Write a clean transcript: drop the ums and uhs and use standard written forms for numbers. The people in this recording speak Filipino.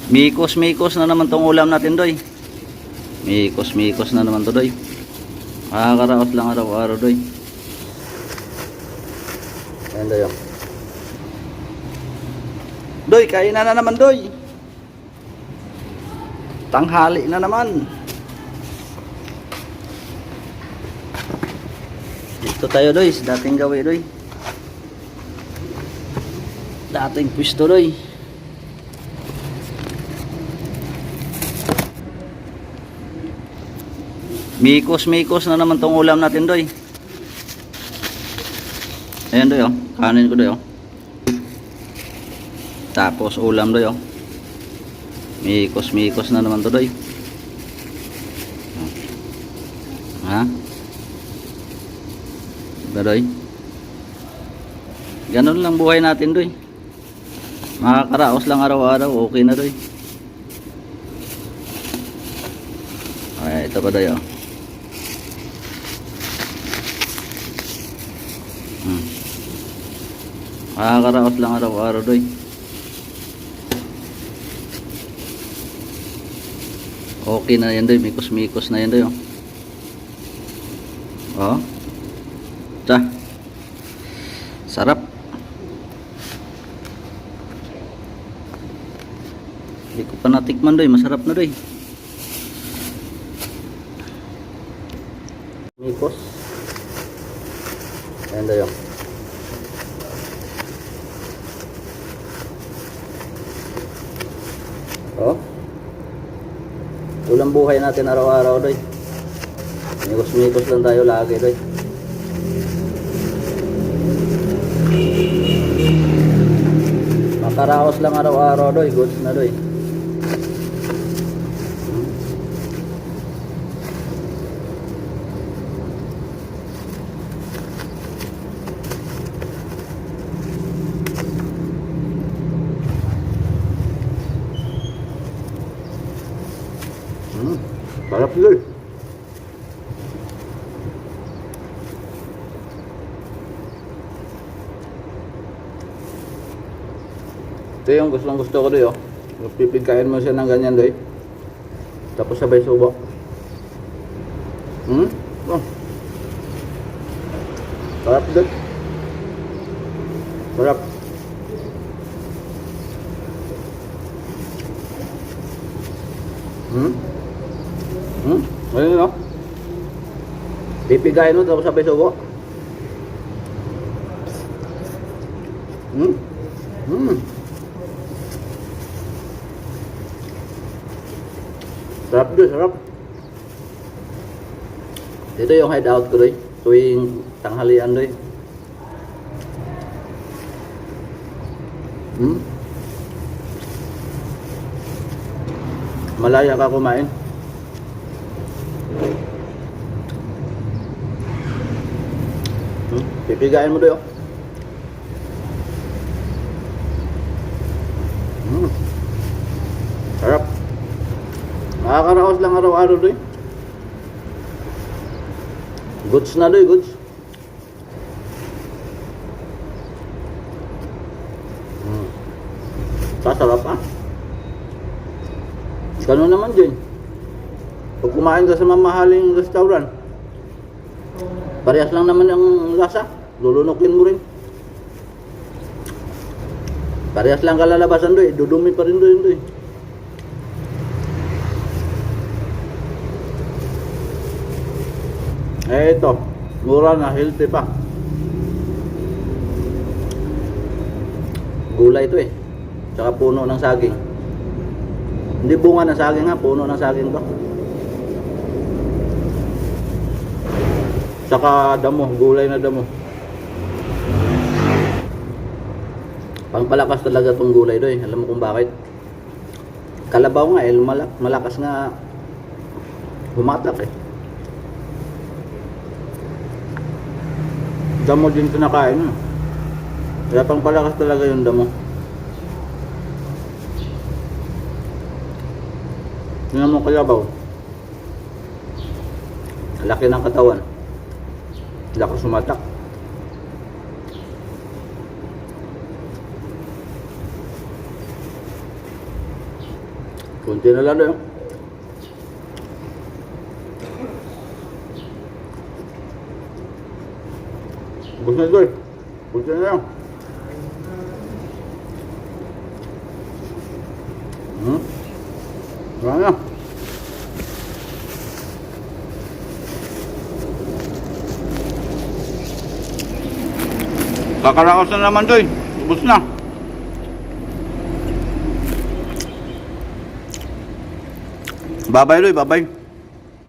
Mikos na naman tong ulam natin, doy. Mikos na naman to, doy. Makakaraos lang araw-araw, doy. Ayan, doy. Doy, kain na naman, doy. Tanghali na naman. Dito tayo, doy, sa dating gawi, doy. Dating pwesto, doy. Mikos na naman tong ulam natin, doy. Ayan, doy, oh. Kanin ko, doy, oh. Tapos ulam, doy, oh. Mikos na naman to, doy. Ha? Diba, doy? Ganun lang buhay natin, doy. Makakaraos lang araw-araw, okay na, doy. Ay, ito pa, doy, oh. Makakaraos lang araw-araw, doy. Okay na yan, doy. Mikos na yan, doy, oh. Oh. Tsa. Sarap. Hindi ko pa natikman, doy. Masarap na, doy. Mikos. Ayan, doy, oh. Oh. Ulang buhay natin araw-araw, doy. Mikos lang tayo lagi, doy. Makaraos lang araw-araw, doy. Goods na, doy. Sarap, doy. Ito yung gusto ko, doy, oh. Pipigkain mo siya ng ganyan, doy. Tapos sabay subo. Oh. Sarap, doy. Sarap. Ayun, no? Pipigayin mo tapos sabay subo. Sarap, doy, sarap. Ito yung hideout ko, doy. Tuwing tanghalian, doy. Malaya ka kumain. Pipigain mo, doy, oh. Sarap. Nakakaraos lang araw-araw, doy. Goods na, doy, goods. Sasarap, ah. Ganun naman din. Pag kumain ka sa mamahaling restaurant, parehas lang naman ang lasa. Lulunukin mo rin. Parehas lang kalalabasan, doy. Dudumi pa rin, doy. Eh, ito. Mura na, healthy pa. Gulay ito, eh. Tsaka puno ng saging. Hindi bunga ng saging, ha. Puno ng saging to. Tsaka damo. Gulay na damo. Pangpalakas talaga tong gulay, doy. Alam mo kung bakit? Kalabaw nga, eh. Malakas nga humatak, eh. Damo din kinakain, eh. Kaya pangpalakas talaga yung damo. Tingnan mo kalabaw. Laki ng katawan. Lakas sumatak. Kunti na lang doon. Bus na doon. Kunti na lang. Wala na. Kakaraos na naman doon. Ubus na. Babay Loy, babay.